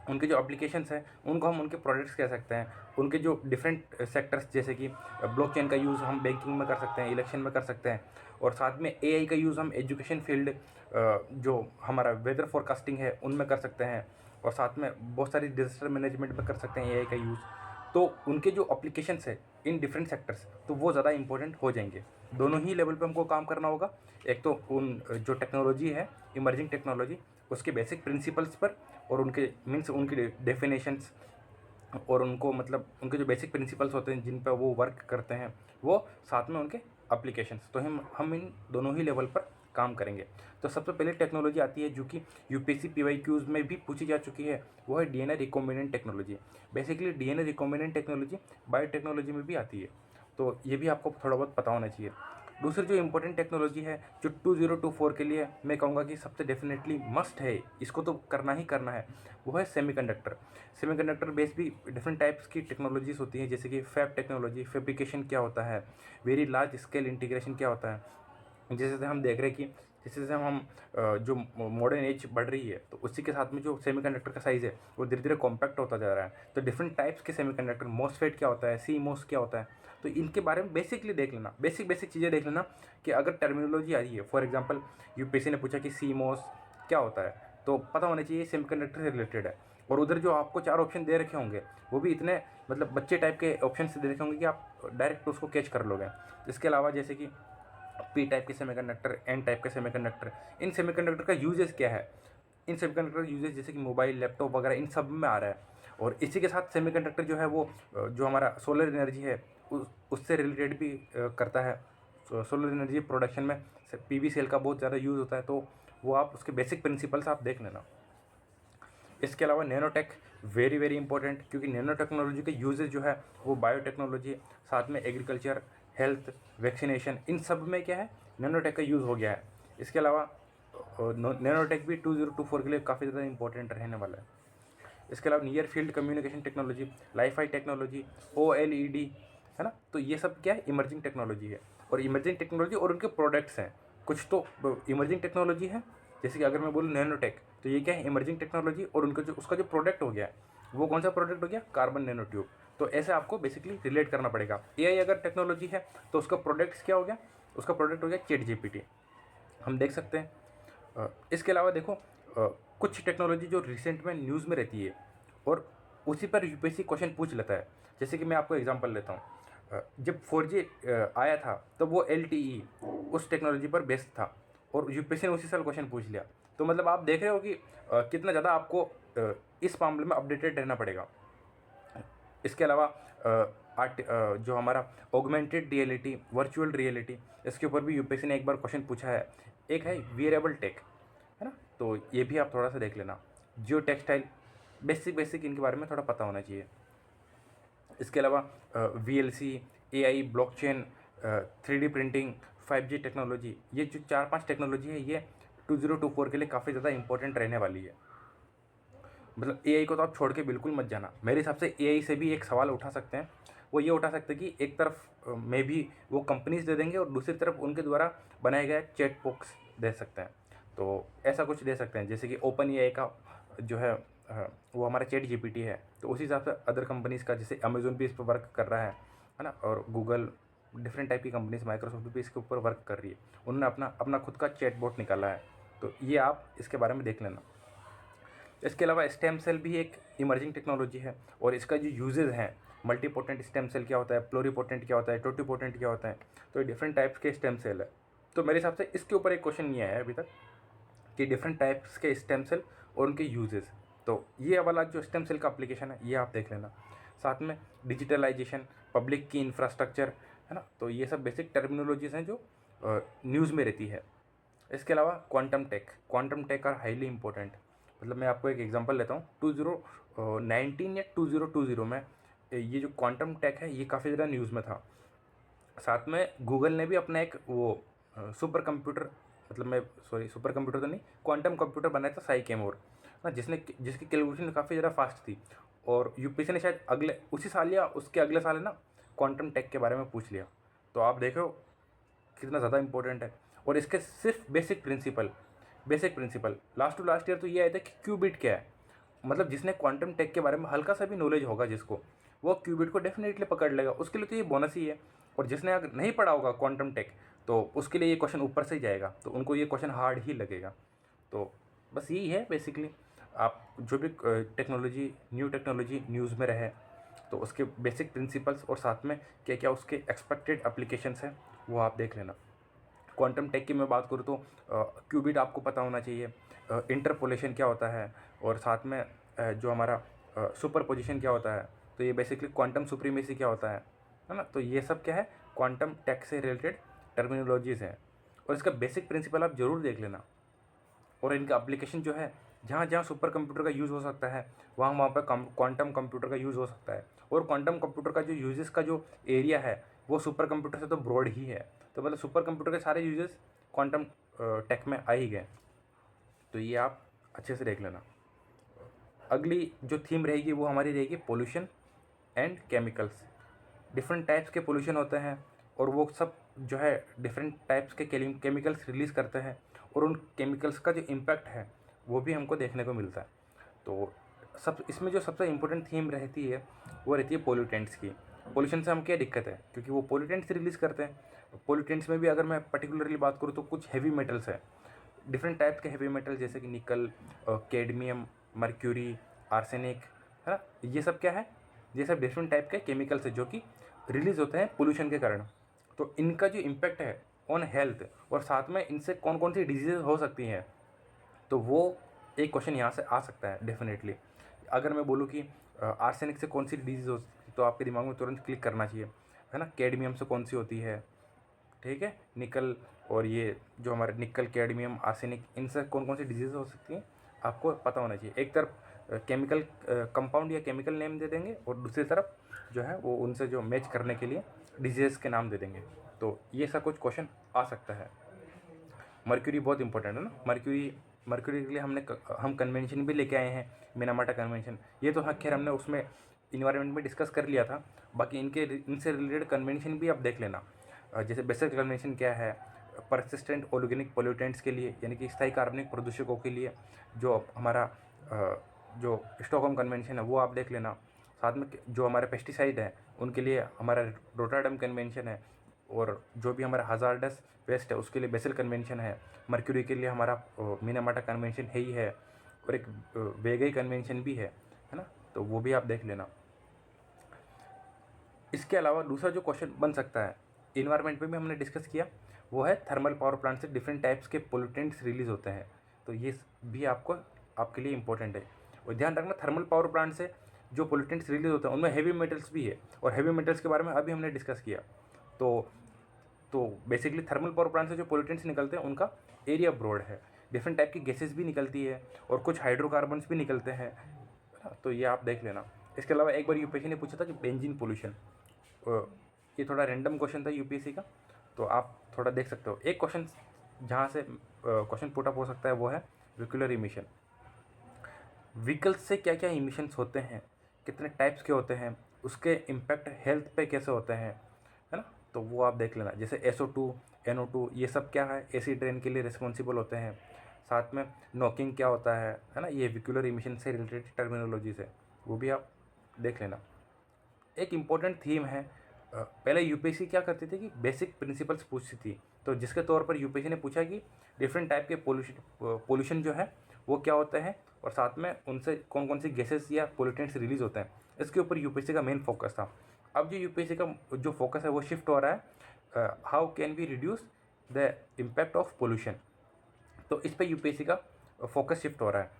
उनके जो एप्लीकेशंस हैं उनको हम उनके प्रोडक्ट्स कह सकते हैं। उनके जो डिफरेंट सेक्टर्स जैसे कि ब्लॉकचेन का यूज़ हम बैंकिंग में कर सकते हैं, इलेक्शन में कर सकते हैं, और साथ में AI का यूज़ हम एजुकेशन फील्ड जो हमारा वेदर फोरकास्टिंग है उनमें कर सकते हैं, और साथ में बहुत सारी डिज़ास्टर मैनेजमेंट में कर सकते हैं एआई का यूज़। तो उनके जो एप्लीकेशंस है इन डिफरेंट सेक्टर्स, तो वो ज़्यादा इंपॉर्टेंट हो जाएंगे। दोनों ही लेवल पे हमको काम करना होगा। एक तो उन जो टेक्नोलॉजी है, इमर्जिंग टेक्नोलॉजी, उसके बेसिक प्रिंसिपल्स पर, और उनके मीन्स उनकी डेफिनेशंस, और उनको मतलब उनके जो बेसिक प्रिंसिपल्स होते हैं जिन पर वो वर्क करते हैं, वो साथ में उनके एप्लीकेशंस, तो हम इन दोनों ही लेवल पर काम करेंगे। तो सबसे पहले टेक्नोलॉजी आती है जो कि यूपीएससी पीवाईक्यूज में भी पूछी जा चुकी है, वो है DNA recombinant technology. Basically DNA recombinant technology biotechnology में भी आती है, तो ये भी आपको थोड़ा बहुत पता होना चाहिए। दूसरी जो इंपॉर्टेंट टेक्नोलॉजी है जो 2024 के लिए मैं कहूँगा कि सबसे डेफिनेटली मस्ट है, इसको तो करना ही करना है, वो है सेमीकंडक्टर। सेमीकंडक्टर बेस्ड भी डिफरेंट टाइप्स की टेक्नोलॉजीज़ होती हैं, जैसे कि फैब टेक्नोलॉजी, फैब्रिकेशन क्या होता है, वेरी लार्ज स्केल इंटीग्रेशन क्या होता है। जैसे जैसे हम देख रहे हैं कि जैसे जैसे हम जो मॉडर्न एज बढ़ रही है, तो उसी के साथ में जो सेमीकंडक्टर का साइज़ है वो धीरे धीरे कॉम्पैक्ट होता जा रहा है। तो डिफरेंट टाइप्स के सेमीकंडक्टर, मॉसफेट क्या होता है, सी मोस क्या होता है, तो इनके बारे में बेसिकली देख लेना, बेसिक बेसिक चीज़ें देख लेना कि अगर टर्मिनोलॉजी आ रही है। फॉर एग्जांपल यूपीएससी ने पूछा कि सी मोस क्या होता है, तो पता होना चाहिए सेमीकंडक्टर से रिलेटेड है। और उधर जो आपको 4 ऑप्शन दे रखे होंगे वो भी इतने मतलब बच्चे टाइप के ऑप्शन से दे रखे होंगे कि आप डायरेक्ट उसको कैच कर लोगे। इसके अलावा जैसे कि पी टाइप के सेमीकंडक्टर, एन टाइप के सेमीकंडक्टर, इन सेमीकंडक्टर का यूजेस क्या है, इन सेमीकंडक्टर का यूजेस जैसे कि मोबाइल, लैपटॉप वगैरह इन सब में आ रहा है। और इसी के साथ सेमीकंडक्टर जो है वो जो हमारा सोलर एनर्जी है उससे रिलेटेड भी करता है। सोलर एनर्जी प्रोडक्शन में पीवी सेल का बहुत ज़्यादा यूज़ होता है, तो वो आप उसके बेसिक प्रिंसिपल्स आप देख लेना। इसके अलावा नैनोटेक वेरी वेरी इंपॉर्टेंट, क्योंकि नैनो टेक्नोलॉजी के यूजेज जो है वो बायोटेक्नोलॉजी, साथ में एग्रीकल्चर, हेल्थ, वैक्सीनेशन, इन सब में क्या है नैनोटेक का यूज़ हो गया है। इसके अलावा नैनोटेक भी 2024 के लिए काफ़ी ज़्यादा इंपॉर्टेंट रहने वाला है। इसके अलावा near field communication technology, Li-Fi technology, OLED, है ना, तो ये सब क्या है इमर्जिंग टेक्नोलॉजी है। और इमर्जिंग टेक्नोलॉजी और उनके प्रोडक्ट्स हैं, कुछ तो इमर्जिंग टेक्नोलॉजी है, जैसे कि अगर मैं बोलूँ नैनोटेक, तो ये क्या है इमर्जिंग टेक्नोलॉजी, और उनका जो उसका जो प्रोडक्ट हो गया है वो कौन सा प्रोडक्ट हो गया, कार्बन नैनो ट्यूब। तो ऐसे आपको बेसिकली रिलेट करना पड़ेगा। एआई अगर टेक्नोलॉजी है तो उसका प्रोडक्ट्स क्या हो गया, उसका प्रोडक्ट हो गया चैट जीपीटी, हम देख सकते हैं। इसके अलावा देखो कुछ टेक्नोलॉजी जो रिसेंट में न्यूज़ में रहती है और उसी पर यूपीएससी क्वेश्चन पूछ लेता है। जैसे कि मैं आपको एग्जांपल लेता हूँ, जब 4G आया था तब वो LTE उस टेक्नोलॉजी पर बेस्ड था, और यूपीएससी ने उसी साल क्वेश्चन पूछ लिया। तो मतलब आप देख रहे हो कि कितना ज़्यादा आपको इस मामले में अपडेटेड रहना पड़ेगा। इसके अलावा जो हमारा ऑगमेंटेड रियलिटी, वर्चुअल रियलिटी, इसके ऊपर भी यूपीएससी ने एक बार क्वेश्चन पूछा है। एक है वियरेबल टेक, है ना, तो ये भी आप थोड़ा सा देख लेना। जियो टेक्सटाइल, बेसिक बेसिक इनके बारे में थोड़ा पता होना चाहिए। इसके अलावा VLC, AI, blockchain, 3D printing, 5G technology, ये जो 4-5 टेक्नोलॉजी है ये 2024 के लिए काफ़ी ज़्यादा इंपॉर्टेंट रहने वाली है। मतलब एआई को तो आप छोड़ के बिल्कुल मत जाना। मेरे हिसाब से एआई से भी एक सवाल उठा सकते हैं, वो ये उठा सकते हैं कि एक तरफ में भी वो कंपनीज दे देंगे और दूसरी तरफ उनके द्वारा बनाए गए चैट बॉक्स दे सकते हैं। तो ऐसा कुछ दे सकते हैं, जैसे कि ओपन एआई का जो है वो हमारा चैट जीपीटी है, तो उसी हिसाब से अदर कंपनीज़ का, जैसे अमेजोन भी इस पर वर्क कर रहा है ना, और गूगल, डिफरेंट टाइप की कंपनीज, माइक्रोसॉफ्ट भी इसके ऊपर वर्क कर रही है। उन्होंने अपना अपना खुद का चैट बॉट निकाला है, तो ये आप इसके बारे में देख लेना। इसके अलावा स्टेम सेल भी एक इमर्जिंग टेक्नोलॉजी है, और इसका जो यूजेज हैं, मल्टीपोटेंट स्टेम सेल क्या होता है, प्लोरीपोटेंट क्या होता है, टोटीपोटेंट क्या होता है, तो ये डिफरेंट टाइप्स के स्टेम सेल है। तो मेरे हिसाब से इसके ऊपर एक क्वेश्चन नहीं आया है अभी तक कि डिफरेंट टाइप्स के स्टेम सेल और उनके यूजेस। तो ये वाला जो स्टेम सेल का एप्लीकेशन है ये आप देख लेना। साथ में डिजिटलाइजेशन, पब्लिक की इंफ्रास्ट्रक्चर, है ना, तो ये सब बेसिक टर्मिनोलॉजीज़ हैं जो न्यूज़ में रहती है। इसके अलावा quantum tech are highly important. मतलब मैं आपको एक एग्जांपल लेता हूँ, 2019 या 2020 में ये जो क्वांटम टेक है ये काफ़ी ज़्यादा न्यूज़ में था। साथ में गूगल ने भी अपना एक वो सुपर कंप्यूटर, मतलब मैं सॉरी सुपर कंप्यूटर तो नहीं, क्वांटम कंप्यूटर बनाया था साइकेमोर ना, जिसकी कैलकुलेशन काफ़ी ज़्यादा फास्ट थी। और यूपीएससी ने शायद अगले उसी साल या उसके अगले साल है ना क्वांटम टेक के बारे में पूछ लिया। तो आप देख रहे हो कितना ज़्यादा इंपॉर्टेंट है। और इसके सिर्फ basic principle last to last year तो ये आया था कि क्यूबिट क्या है। मतलब जिसने क्वांटम टेक के बारे में हल्का सा भी नॉलेज होगा जिसको, वो क्यूबिट को डेफिनेटली पकड़ लेगा, उसके लिए तो ये बोनस ही है। और जिसने अगर नहीं पढ़ा होगा क्वांटम टेक, तो उसके लिए ये क्वेश्चन ऊपर से ही जाएगा, तो उनको ये क्वेश्चन हार्ड ही लगेगा। तो बस यही है बेसिकली। आप जो भी टेक्नोलॉजी न्यूज़ में रहे तो उसके बेसिक प्रिंसिपल्स और साथ में क्या क्या उसके एक्सपेक्टेड एप्लीकेशंस हैं वो आप देख लेना। क्वांटम टेक की मैं बात करूँ तो क्यूबिट आपको पता होना चाहिए, इंटरपोलेशन क्या होता है, और साथ में जो हमारा सुपरपोजिशन क्या होता है। तो ये बेसिकली क्वांटम सुप्रीमेसी क्या होता है ना। तो ये सब क्या है, क्वांटम टेक से रिलेटेड टर्मिनोलॉजीज़ हैं, और इसका बेसिक प्रिंसिपल आप ज़रूर देख लेना। और इनका एप्लीकेशन जो है, जहाँ जहाँ सुपर कंप्यूटर का यूज़ हो सकता है वहाँ वहाँ पर क्वांटम कंप्यूटर का यूज़ हो सकता है। और क्वांटम कंप्यूटर का जो यूजेस का जो एरिया है वो सुपर कंप्यूटर से तो ब्रॉड ही है। तो मतलब सुपर कंप्यूटर के सारे यूजेस क्वांटम टेक में आ ही गए। तो ये आप अच्छे से देख लेना। अगली जो थीम रहेगी वो हमारी रहेगी pollution and chemicals. Different types के पोल्यूशन होते हैं और वो सब जो है डिफरेंट टाइप्स के केमिकल्स रिलीज़ करते हैं, और उन केमिकल्स का जो इम्पैक्ट है वो भी हमको देखने को मिलता है। तो सब इसमें जो सबसे इम्पोर्टेंट थीम रहती है वो रहती है पोल्यूटेंट्स की। पोल्यूशन से हम क्या दिक्कत है, क्योंकि वो पोल्यूटेंट्स रिलीज़ करते हैं। पोल्यूटेंट्स में भी अगर मैं पर्टिकुलरली बात करूँ तो कुछ हैवी मेटल्स है, डिफरेंट टाइप के हैवी मेटल जैसे कि निकल, कैडमियम, मर्क्यूरी, आर्सेनिक, है ना। ये सब क्या है, ये सब डिफरेंट टाइप के केमिकल्स है जो कि रिलीज़ होते हैं पोल्यूशन के कारण। तो इनका जो इम्पैक्ट है ऑन हेल्थ, और साथ में इनसे कौन कौन सी डिजीज़ हो सकती हैं, तो वो एक क्वेश्चन यहाँ से आ सकता है डेफिनेटली। अगर मैं बोलूँ कि आर्सेनिक से कौन सी डिजीज़ हो सकती है, तो आपके दिमाग में तुरंत क्लिक करना चाहिए, है ना। कैडमियम से कौन सी होती है, ठीक है, निकल, और ये जो हमारे निकल, कैडमियम, आर्सेनिक, इनसे कौन कौन सी डिजीज़ हो सकती हैं आपको पता होना चाहिए। एक तरफ केमिकल कंपाउंड या केमिकल नेम दे देंगे, और दूसरी तरफ जो है वो उनसे जो मैच करने के लिए डिजीज़ के नाम दे देंगे। तो ये सब कुछ क्वेश्चन आ सकता है। मर्क्यूरी बहुत इंपॉर्टेंट है ना। मर्क्यूरी के लिए हम कन्वेंशन भी लेके आए हैं, मिनामाटा कन्वेंशन। ये तो हाँ खैर हमने उसमें इन्वायरमेंट में डिस्कस कर लिया था। बाकी इनसे रिलेटेड कन्वेंशन भी आप देख लेना। जैसे बेसिक कन्वेंशन क्या है, परसिस्टेंट ऑर्गेनिक पोल्यूटेंट्स के लिए, यानी कि स्थायी कार्बनिक प्रदूषकों के लिए जो हमारा जो स्टॉकहोम कन्वेंशन है वो आप देख लेना। साथ में जो हमारे पेस्टिसाइड हैं उनके लिए हमारा रोटरडम कन्वेंशन है, और जो भी हमारा हज़ार्डस वेस्ट है उसके लिए बेसल कन्वेंशन है। मर्क्यूरी के लिए हमारा मिनामाटा कन्वेंशन है ही है, और एक वेगई कन्वेंशन भी है ना। तो वो भी आप देख लेना। इसके अलावा दूसरा जो क्वेश्चन बन सकता है, इन्वायरमेंट में भी हमने डिस्कस किया, वो है थर्मल पावर प्लांट से डिफरेंट टाइप्स के पोल्यूटेंट्स रिलीज़ होते हैं। तो ये भी आपके लिए इंपॉर्टेंट है। और ध्यान रखना, थर्मल पावर प्लांट से जो पोल्यूटेंट्स रिलीज़ होते हैं उनमें हैवी मेटल्स भी है, और हैवी मेटल्स के बारे में अभी हमने डिस्कस किया। तो बेसिकली थर्मल पावर प्लांट से जो पोल्यूटेंट्स निकलते हैं उनका एरिया ब्रॉड है। डिफरेंट टाइप की गैसेस भी निकलती है, और कुछ हाइड्रोकार्बन्स भी निकलते हैं। तो ये आप देख लेना। इसके अलावा एक बार यूपीएससी ने पूछा था कि बेंजीन पोल्यूशन, ये थोड़ा रैंडम क्वेश्चन था यूपीएससी का, तो आप थोड़ा देख सकते हो। एक क्वेश्चन जहाँ से क्वेश्चन पुट अप हो सकता है वो है व्हीकुलर इमिशन। व्हीकल्स से क्या क्या इमिशंस होते हैं, कितने टाइप्स के होते हैं, उसके इम्पैक्ट हेल्थ पे कैसे होते हैं, है ना। तो वो आप देख लेना। जैसे SO2, NO2, ये सब क्या है, एसिड रेन के लिए रिस्पॉन्सिबल होते हैं। साथ में नॉकिंग क्या होता है ना। ये व्हीकुलर इमिशन से रिलेटेड टर्मिनोलॉजीज है, वो भी आप देख लेना। एक इम्पॉर्टेंट थीम है, पहले यूपीएससी क्या करती थी कि बेसिक प्रिंसिपल्स पूछती थी। तो जिसके तौर पर यूपीएससी ने पूछा कि डिफरेंट टाइप के पोल्यूशन जो है वो क्या होते हैं, और साथ में उनसे कौन कौन सी गैसेस या पोल्यूटेंट्स रिलीज होते हैं, इसके ऊपर यूपीएससी का मेन फोकस था। अब जो यूपीएससी का जो फोकस है वो शिफ्ट हो रहा है, how can we reduce the impact of pollution. तो इस पर यूपीएससी का फोकस शिफ्ट हो रहा है।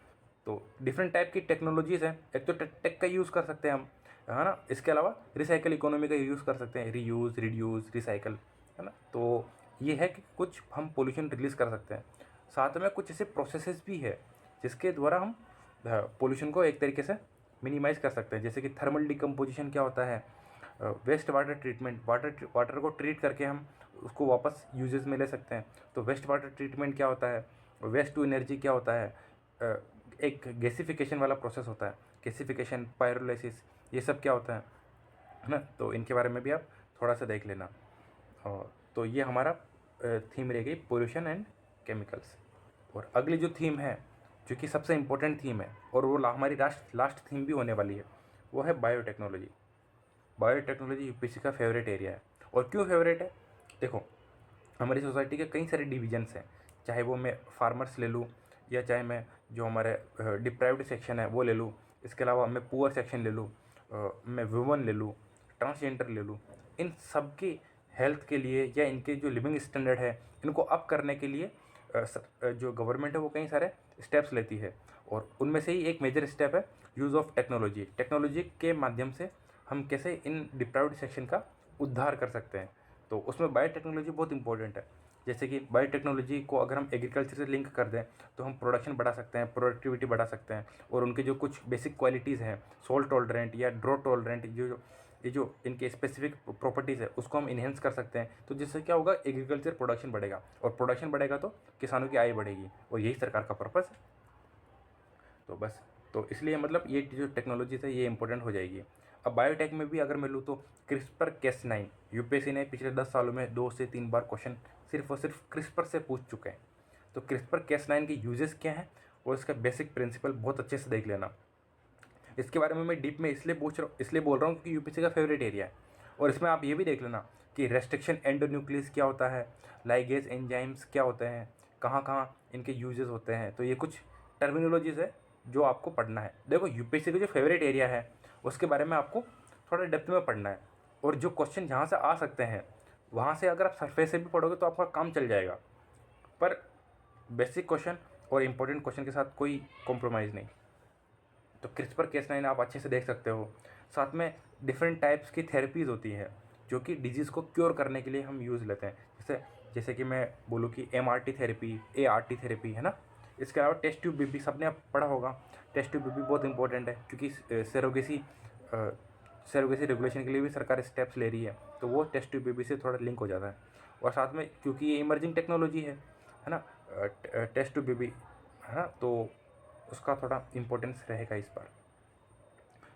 तो डिफरेंट टाइप की टेक्नोलॉजीज़ हैं, एक तो टेक का यूज़ कर सकते हैं हम, है ना। इसके अलावा रिसाइकल इकोनॉमी का यूज़ कर सकते हैं, रीयूज़, रिड्यूस, रिसाइकल, है ना। तो ये है कि कुछ हम पोल्यूशन रिलीज़ कर सकते हैं। साथ में कुछ ऐसे प्रोसेसेस भी है जिसके द्वारा हम पोल्यूशन को एक तरीके से मिनिमाइज़ कर सकते हैं। जैसे कि थर्मल डिकम्पोजिशन क्या होता है, वेस्ट वाटर ट्रीटमेंट, वाटर को ट्रीट करके हम उसको वापस यूजेस में ले सकते हैं। तो वेस्ट वाटर ट्रीटमेंट क्या होता है, वेस्ट टू एनर्जी क्या होता है, एक गैसिफिकेशन वाला प्रोसेस होता है, गैसिफिकेशन, पायरोलाइसिस, ये सब क्या होता है ना। तो इनके बारे में भी आप थोड़ा सा देख लेना। और तो ये हमारा थीम रह गई पोल्यूशन एंड केमिकल्स। और अगली जो थीम है, जो कि सबसे इम्पोर्टेंट थीम है, और वो हमारी लास्ट थीम भी होने वाली है, वो है बायोटेक्नोलॉजी। बायोटेक्नोलॉजी यूपीएससी का फेवरेट एरिया है। और क्यों फेवरेट है, देखो हमारी सोसाइटी के कई सारे डिविजन्स हैं, चाहे वो मैं फार्मर्स ले लूँ, या चाहे मैं जो हमारे डिप्राइव्ड सेक्शन है वो ले लूँ, इसके अलावा मैं पुअर सेक्शन ले लूँ, मैं वुमन ले लूँ, ट्रांसजेंडर ले लूँ, इन सब की हेल्थ के लिए या इनके जो लिविंग स्टैंडर्ड है इनको अप करने के लिए जो गवर्नमेंट है वो कई सारे स्टेप्स लेती है। और उनमें से ही एक मेजर स्टेप है यूज़ ऑफ टेक्नोलॉजी। टेक्नोलॉजी के माध्यम से हम कैसे इन डिप्राइव्ड सेक्शन का उद्धार कर सकते हैं, तो उसमें बायोटेक्नोलॉजी बहुत इंपॉर्टेंट है। जैसे कि बायोटेक्नोलॉजी को अगर हम एग्रीकल्चर से लिंक कर दें तो हम प्रोडक्शन बढ़ा सकते हैं, प्रोडक्टिविटी बढ़ा सकते हैं, और उनके जो कुछ बेसिक क्वालिटीज़ हैं, सॉल्ट टॉलरेंट या ड्रॉट टॉलरेंट, ये जो इनके स्पेसिफिक प्रॉपर्टीज़ है उसको हम इन्हेंस कर सकते हैं। तो जिससे क्या होगा, एग्रीकल्चर प्रोडक्शन बढ़ेगा, और प्रोडक्शन बढ़ेगा तो किसानों की आय बढ़ेगी, और यही सरकार का पर्पज़ है। तो बस, तो इसलिए मतलब ये जो टेक्नोलॉजीज है ये इंपॉर्टेंट हो जाएगी। अब बायोटेक में भी अगर मैं लूँ तो क्रिस्पर केस9, यूपीएससी ने पिछले 10 सालों में 2 से 3 बार क्वेश्चन सिर्फ और सिर्फ क्रिस्पर से पूछ चुके हैं। तो क्रिस्पर केस9 के यूजेस क्या हैं और इसका बेसिक प्रिंसिपल बहुत अच्छे से देख लेना। इसके बारे में मैं डीप में इसलिए बोल रहा हूँ क्योंकि यूपीएससी का फेवरेट एरिया है। और इसमें आप ये भी देख लेना कि रेस्ट्रिक्शन एंडोन्यूक्लियस क्या होता है, लाइगेज एंजाइम्स क्या होते हैं, कहाँ कहाँ इनके यूजेस होते हैं। तो ये कुछ टर्मिनोलॉजीज है जो आपको पढ़ना है। देखो यूपीएससी का जो फेवरेट एरिया है उसके बारे में आपको थोड़ा डेप्थ में पढ़ना है, और जो क्वेश्चन जहाँ से आ सकते हैं वहाँ से अगर आप सरफेस से भी पढ़ोगे तो आपका काम चल जाएगा, पर बेसिक क्वेश्चन और इम्पोर्टेंट क्वेश्चन के साथ कोई कॉम्प्रोमाइज़ नहीं। तो क्रिस्पर केस9 आप अच्छे से देख सकते हो। साथ में डिफरेंट टाइप्स की थेरेपीज़ होती हैं जो कि डिजीज़ को क्योर करने के लिए हम यूज़ लेते हैं। जैसे कि मैं बोलूँ कि MRT थेरेपी, ART थेरेपी, है ना। इसके अलावा टेस्ट ट्यूब बेबी, सबने आप पढ़ा होगा। टेस्ट ट्यूब बेबी बहुत इंपॉर्टेंट है क्योंकि सेरोगेसी रेगुलेशन के लिए भी सरकार स्टेप्स ले रही है, तो वो टेस्ट ट्यूब बेबी से थोड़ा लिंक हो जाता है। और साथ में क्योंकि ये इमर्जिंग टेक्नोलॉजी है ना, टेस्ट ट्यूब बेबी, है ना, तो उसका थोड़ा इम्पोर्टेंस रहेगा इस बार,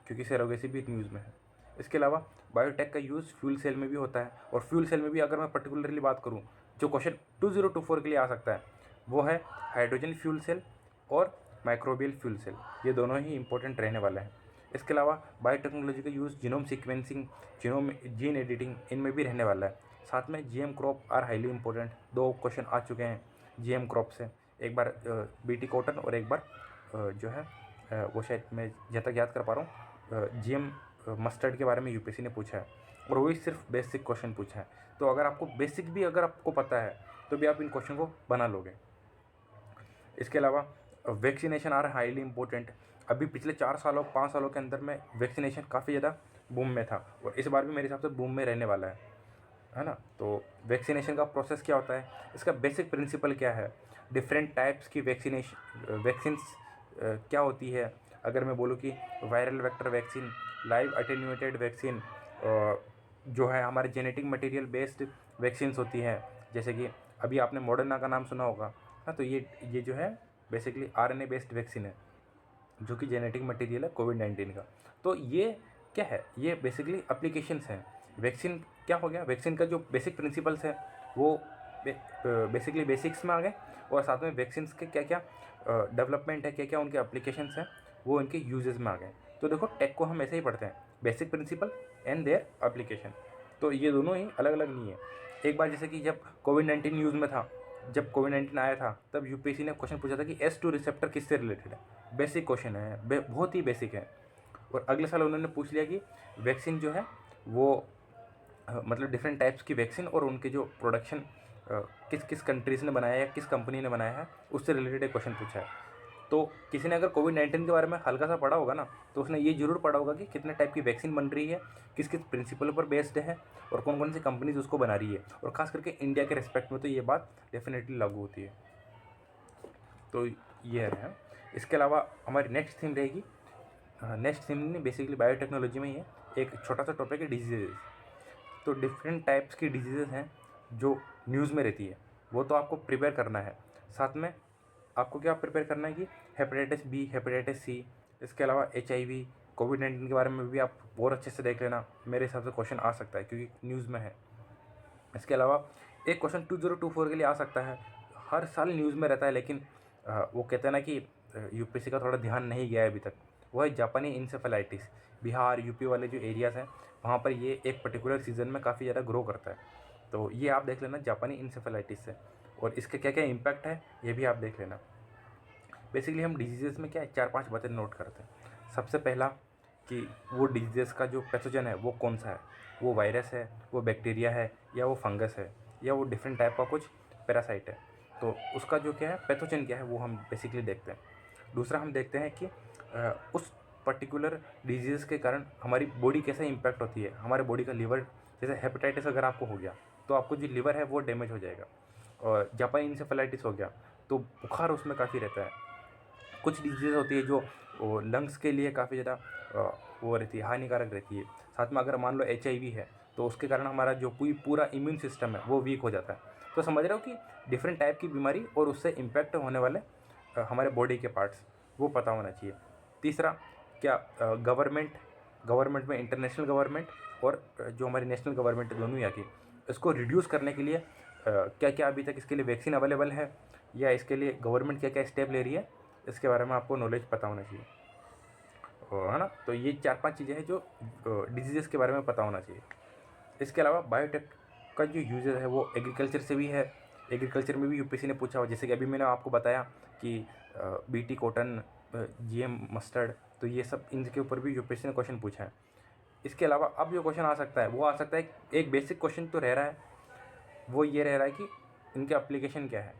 क्योंकि सेरोगेसी भी न्यूज़ में है। इसके अलावा बायोटेक का यूज़ फ्यूल सेल में भी होता है, और फ्यूल सेल में भी अगर मैं पर्टिकुलरली बात करूँ, जो क्वेश्चन 2024 के लिए आ सकता है वो है हाइड्रोजन फ्यूल सेल और माइक्रोबियल फ्यूल सेल। ये दोनों ही इंपॉर्टेंट रहने वाले हैं। इसके अलावा बायोटेक्नोलॉजी का use genome sequencing, gene editing, इनमें भी रहने वाला है। साथ में GM crop are highly important. 2 question आ चुके हैं GM क्रॉप से, एक बार BT कॉटन और एक बार जो है वो शायद मैं जहाँ तक याद कर पा रहा हूँ GM मस्टर्ड के बारे में यूपीएससी ने पूछा है, और वही सिर्फ बेसिक क्वेश्चन पूछा है। तो अगर आपको बेसिक भी अगर आपको पता है तो भी आप इन क्वेश्चन को बना लोगे। इसके अलावा वैक्सीनेशन आर हाईली इंपॉर्टेंट। अभी पिछले 5 सालों के अंदर में वैक्सीनेशन काफ़ी ज़्यादा बूम में था, और इस बार भी मेरे हिसाब से बूम में रहने वाला है ना। तो वैक्सीनेशन का प्रोसेस क्या होता है, इसका बेसिक प्रिंसिपल क्या है, डिफरेंट टाइप्स की वैक्सीन्स क्या होती है। अगर मैं बोलूँ कि viral vector vaccine, live attenuated vaccine, जो है हमारे जेनेटिक मटेरियल बेस्ड वैक्सीन्स होती हैं, जैसे कि अभी आपने मॉडर्ना का नाम सुना होगा। हाँ, तो ये जो है बेसिकली RNA बेस्ड वैक्सीन है जो कि जेनेटिक मटेरियल है कोविड-19 का। तो ये क्या है, ये बेसिकली एप्लीकेशंस हैं। वैक्सीन क्या हो गया, वैक्सीन का जो बेसिक प्रिंसिपल्स है वो बेसिकली बेसिक्स में आ गए, और साथ में वैक्सीन्स के क्या क्या डेवलपमेंट है, क्या क्या उनके एप्लीकेशंस हैं, वो इनके यूजेस में आ गए। तो देखो टेक को हम ऐसे ही पढ़ते हैं, basic principle and their application. तो ये दोनों ही अलग अलग नहीं है। एक बार जैसे कि जब कोविड-19 न्यूज़ में था, जब कोविड-19 आया था तब यूपीएससी ने क्वेश्चन पूछा था कि S2 रिसेप्टर किससे रिलेटेड है। बेसिक क्वेश्चन है, बहुत ही बेसिक है। और अगले साल उन्होंने पूछ लिया कि वैक्सीन जो है वो मतलब डिफरेंट टाइप्स की वैक्सीन और उनके जो प्रोडक्शन किस किस कंट्रीज़ ने बनाया है या किस कंपनी ने बनाया है उससे रिलेटेड एक क्वेश्चन पूछा है। तो किसी ने अगर कोविड-19 के बारे में हल्का सा पढ़ा होगा ना, तो उसने ये जरूर पढ़ा होगा कि कितने टाइप की वैक्सीन बन रही है, किस किस प्रिंसिपल पर बेस्ड है, और कौन कौन सी कंपनीज उसको बना रही है। और ख़ास करके इंडिया के रिस्पेक्ट में तो ये बात डेफिनेटली लागू होती है। तो ये है। इसके अलावा हमारी नेक्स्ट थीम रहेगी, नेक्स्ट थीम नहीं बेसिकली बायोटेक्नोलॉजी में ही है, एक छोटा सा टॉपिक है डिजीज़ेज। तो डिफरेंट टाइप्स की डिजीज़ेज हैं जो न्यूज़ में रहती है, वो तो आपको प्रिपेयर करना है। साथ में आपको क्या प्रिपेयर करना है कि हेपेटाइटिस बी, हेपेटाइटिस सी, इसके अलावा HIV, कोविड-19 के बारे में भी आप बहुत अच्छे से देख लेना। मेरे हिसाब से क्वेश्चन आ सकता है क्योंकि न्यूज़ में है। इसके अलावा एक क्वेश्चन 2024 के लिए आ सकता है, हर साल न्यूज़ में रहता है, लेकिन वो कहते हैं ना कि यूपीएससी का थोड़ा ध्यान नहीं गया है अभी तक, वो है जापानी इंसेफेलाइटिस। बिहार यूपी वाले जो एरियाज़ हैं वहाँ पर ये एक पर्टिकुलर सीज़न में काफ़ी ज़्यादा ग्रो करता है। तो ये आप देख लेना जापानी इंसेफेलाइटिस से, और इसके क्या क्या इम्पैक्ट है ये भी आप देख लेना। बेसिकली हम डिजीज़ में क्या है 4-5 बातें नोट करते हैं। सबसे पहला कि वो डिजीज़ का जो पैथोजन है वो कौन सा है, वो वायरस है, वो बैक्टीरिया है, या वो फंगस है, या वो डिफरेंट टाइप का कुछ पैरासाइट है। तो उसका जो क्या है पैथोजन क्या है वो हम बेसिकली देखते हैं। दूसरा हम देखते हैं कि उस पर्टिकुलर डिजीज़ के कारण हमारी बॉडी कैसे इम्पैक्ट होती है, हमारे बॉडी का लिवर, जैसे हेपेटाइटिस अगर आपको हो गया तो आपको जो लिवर है वो डैमेज हो जाएगा, और जापानी इंसेफेलाइटिस हो गया तो बुखार उसमें काफ़ी रहता है। कुछ डिजीज़ होती है जो लंग्स के लिए काफ़ी ज़्यादा वो रहती है, हानिकारक रहती है। साथ में अगर मान लो HIV है तो उसके कारण हमारा जो पूरा इम्यून सिस्टम है वो वीक हो जाता है। तो समझ रहे हो कि डिफरेंट टाइप की बीमारी और उससे इम्पैक्ट होने वाले हमारे बॉडी के पार्ट्स वो पता होना चाहिए। तीसरा क्या गवर्नमेंट में इंटरनेशनल गवर्नमेंट और जो हमारी नेशनल गवर्नमेंट है दोनों यहाँ की, इसको रिड्यूस करने के लिए क्या क्या अभी तक इसके लिए वैक्सीन अवेलेबल है, या इसके लिए गवर्नमेंट क्या क्या स्टेप ले रही है, इसके बारे में आपको नॉलेज पता होना चाहिए, है ना। तो ये 4-5 चीज़ें हैं जो डिजीज़ के बारे में पता होना चाहिए। इसके अलावा बायोटेक का जो यूजेस है वो एग्रीकल्चर से भी है। एग्रीकल्चर में भी यूपीएससी ने पूछा हो, जैसे कि अभी मैंने आपको बताया कि BT कॉटन, GM मस्टर्ड, तो ये सब इनके ऊपर भी यूपीएससी ने क्वेश्चन पूछा है। इसके अलावा अब जो क्वेश्चन आ सकता है वो आ सकता है, एक बेसिक क्वेश्चन तो रह रहा है, वो ये रह रहा है कि इनके एप्लीकेशन क्या है,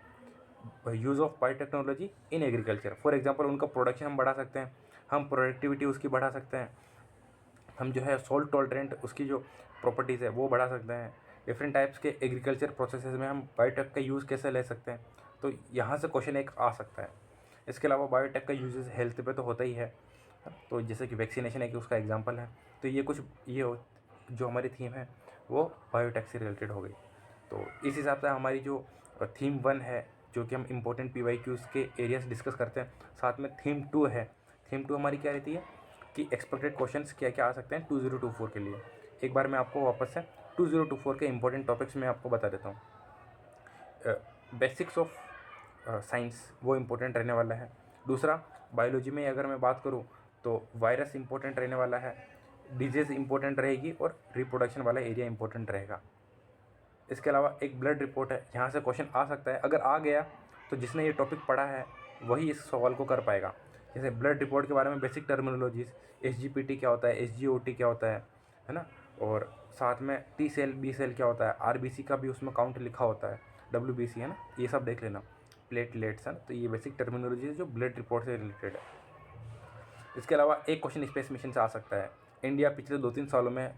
use of biotechnology in agriculture. For example उनका प्रोडक्शन हम बढ़ा सकते हैं, हम प्रोडक्टिविटी उसकी बढ़ा सकते हैं, हम जो है सॉल्ट टॉलरेंट उसकी जो प्रॉपर्टीज़ है वो बढ़ा सकते हैं। डिफरेंट टाइप्स के एग्रीकल्चर प्रोसेसेस में हम बायोटेक का यूज़ कैसे ले सकते हैं, तो यहाँ से क्वेश्चन एक आ सकता है। इसके अलावा बायोटेक का यूजेस हेल्थ पे तो होता ही है, तो जैसे कि वैक्सीनेशन है कि उसका एग्जांपल है। तो ये कुछ जो हमारी थीम है वो बायोटेक से रिलेटेड हो गई। तो इस हिसाब से हमारी जो थीम 1 है, जो कि हम इंपॉर्टेंट PYQs के एरियाज डिस्कस करते हैं, साथ में थीम 2 है। थीम 2 हमारी क्या रहती है कि एक्सपेक्टेड क्वेश्चंस क्या क्या आ सकते हैं 2024 के लिए। एक बार मैं आपको वापस से 2024 के इंपॉर्टेंट टॉपिक्स में आपको बता देता हूँ। बेसिक्स ऑफ साइंस वो इम्पोर्टेंट रहने वाला है। दूसरा, बायोलॉजी में अगर मैं बात करूँ तो वायरस इंपॉर्टेंट रहने वाला है, डिजीज़ इंपॉर्टेंट रहेगी, और रिप्रोडक्शन वाला एरिया इंपॉर्टेंट रहेगा। इसके अलावा एक ब्लड रिपोर्ट है, यहाँ से क्वेश्चन आ सकता है। अगर आ गया तो जिसने ये टॉपिक पढ़ा है वही इस सवाल को कर पाएगा। जैसे ब्लड रिपोर्ट के बारे में बेसिक टर्मिनोलॉजीज, SGPT क्या होता है, SGOT क्या होता है ना, और साथ में T सेल B सेल क्या होता है, RBC का भी उसमें काउंट लिखा होता है, WBC है ना, ये सब देख लेना, प्लेटलेट्स है। तो ये बेसिक टर्मिनोलॉजी है जो ब्लड रिपोर्ट से रिलेटेड है। इसके अलावा एक क्वेश्चन स्पेस मिशन से आ सकता है। इंडिया पिछले 2-3 सालों में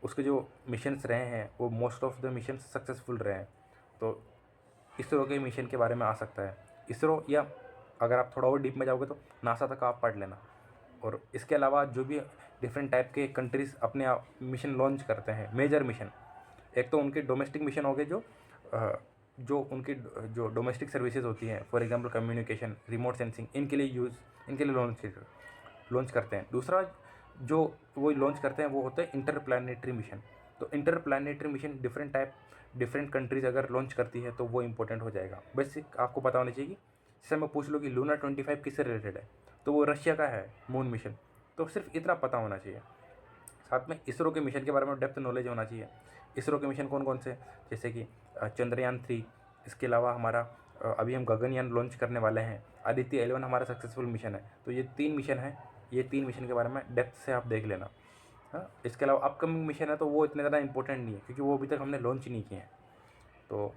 उसके जो मिशंस रहे हैं वो most of the mission successful रहे हैं, तो इसरो के मिशन के बारे में आ सकता है। इसरो, या अगर आप थोड़ा और डीप में जाओगे तो नासा तक आप पढ़ लेना। और इसके अलावा जो भी डिफरेंट टाइप के कंट्रीज़ अपने आप मिशन लॉन्च करते हैं, मेजर मिशन, एक तो उनके डोमेस्टिक मिशन हो गए जो उनकी जो डोमेस्टिक सर्विसेज होती हैं, for example communication, remote sensing, इनके लिए लॉन्च करते हैं। दूसरा जो वो लॉन्च करते हैं वो होता है इंटरप्लानेटरी मिशन। तो इंटरप्लानेटरी मिशन डिफरेंट कंट्रीज़ अगर लॉन्च करती है तो वो इंपॉर्टेंट हो जाएगा। बेसिक आपको पता होना चाहिए कि जैसे मैं पूछ लूँ कि लूना 25 किससे रिलेटेड है, तो वो रशिया का है मून मिशन। तो सिर्फ इतना पता होना चाहिए। साथ में इसरो के मिशन के बारे में डेप्थ नॉलेज होना चाहिए। इसरो के मिशन कौन कौन से, जैसे कि चंद्रयान 3, इसके अलावा हमारा अभी हम गगनयान लॉन्च करने वाले हैं, आदित्य 11 हमारा सक्सेसफुल मिशन है। तो ये 3 मिशन है, ये 3 मिशन के बारे में डेप्थ से आप देख लेना। हाँ, इसके अलावा अपकमिंग मिशन है तो वो इतने ज़्यादा इंपॉर्टेंट नहीं है क्योंकि वो अभी तक हमने लॉन्च नहीं किए हैं। तो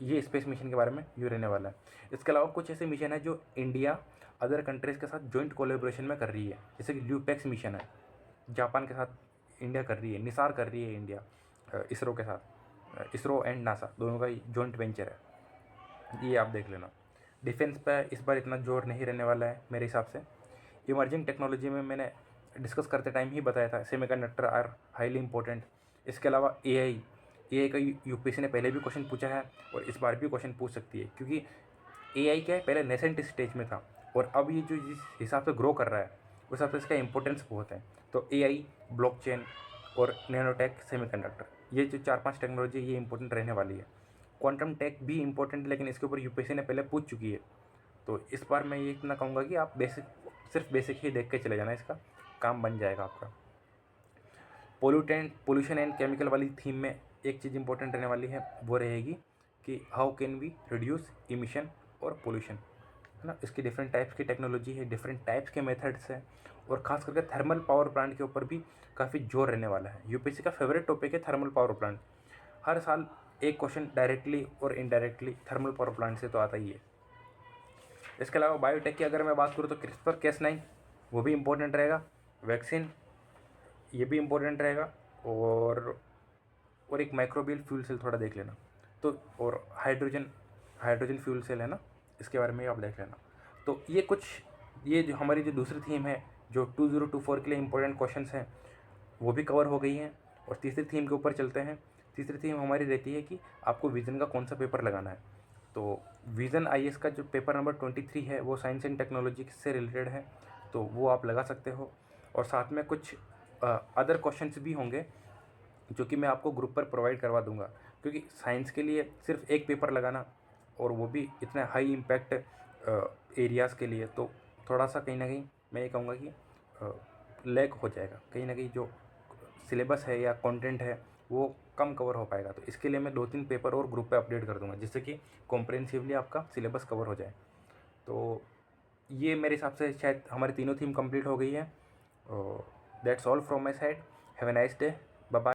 ये स्पेस मिशन के बारे में यूँ रहने वाला है। इसके अलावा कुछ ऐसे मिशन है जो इंडिया अदर कंट्रीज़ के साथ जॉइंट कोलेब्रेशन में कर रही है, जैसे कि ल्यूपेक्स मिशन है, जापान के साथ इंडिया कर रही है, निसार कर रही है इंडिया इसरो के साथ, इसरो एंड नासा दोनों का जॉइंट वेंचर है, ये आप देख लेना। डिफेंस पे इस बार इतना जोर नहीं रहने वाला है मेरे हिसाब से। इमर्जिंग टेक्नोलॉजी में मैंने डिस्कस करते टाइम ही बताया था, सेमीकंडक्टर आर हाईली इंपॉर्टेंट। इसके अलावा AI का यूपीएससी ने पहले भी क्वेश्चन पूछा है और इस बार भी क्वेश्चन पूछ सकती है, क्योंकि AI क्या है, पहले नेसेंट स्टेज में था और अब ये जो जिस हिसाब से ग्रो कर रहा है उस हिसाब से इसका इंपॉर्टेंस बहुत है। तो AI, ब्लॉकचेन और नैनोटेक, सेमीकंडक्टर, ये जो 4-5 टेक्नोलॉजी ये इंपॉर्टेंट रहने वाली है। क्वांटम टेक भी इंपॉर्टेंट है, लेकिन इसके ऊपर यूपीएससी ने पहले पूछ चुकी है। तो इस बार मैं ये इतना कहूँगा कि आप सिर्फ बेसिक ही देख के चले जाना, इसका काम बन जाएगा आपका। पोल्यूशन एंड केमिकल वाली थीम में एक चीज़ इंपॉर्टेंट रहने वाली है, वो रहेगी कि how can we reduce emission और पोल्यूशन। है ना, इसकी डिफरेंट टाइप्स की टेक्नोलॉजी है, डिफरेंट टाइप्स के मेथड्स हैं, और ख़ास करके थर्मल पावर प्लांट के ऊपर भी काफ़ी जोर रहने वाला है। यूपीएससी का फेवरेट टॉपिक है थर्मल पावर प्लांट। हर साल एक क्वेश्चन डायरेक्टली और इनडायरेक्टली थर्मल पावर प्लांट से तो आता ही है। इसके अलावा बायोटेक की अगर मैं बात करूँ तो क्रिस्पर Cas9 वो भी इम्पोर्टेंट रहेगा, वैक्सीन ये भी इम्पोर्टेंट रहेगा, और एक माइक्रोबियल फ्यूल सेल थोड़ा देख लेना। तो और हाइड्रोजन फ्यूल सेल है ना, इसके बारे में आप देख लेना। तो ये जो हमारी जो दूसरी थीम है, जो 2024 के लिए इंपॉर्टेंट क्वेश्चंस हैं, वो भी कवर हो गई हैं। और तीसरी थीम के ऊपर चलते हैं। तीसरी थीम हमारी रहती है कि आपको विज़न का कौन सा पेपर लगाना है। तो विज़न आईएएस का जो पेपर नंबर 23 है वो साइंस एंड टेक्नोलॉजी से रिलेटेड है, तो वो आप लगा सकते हो। और साथ में कुछ अदर क्वेश्चंस भी होंगे जो कि मैं आपको ग्रुप पर प्रोवाइड करवा दूंगा, क्योंकि साइंस के लिए सिर्फ एक पेपर लगाना, और वो भी इतना हाई इम्पैक्ट एरियाज़ के लिए, तो थोड़ा सा कहीं ना कहीं मैं ये कहूँगा कि लैग हो जाएगा। कहीं ना कहीं जो सिलेबस है या कंटेंट है वो कम कवर हो पाएगा। तो इसके लिए मैं 2-3 पेपर और ग्रुप पे अपडेट कर दूंगा, जिससे कि कॉम्प्रिहेंसिवली आपका सिलेबस कवर हो जाए। तो ये मेरे हिसाब से शायद हमारी तीनों थीम कंप्लीट हो गई है। That's all from my side. Have a nice day.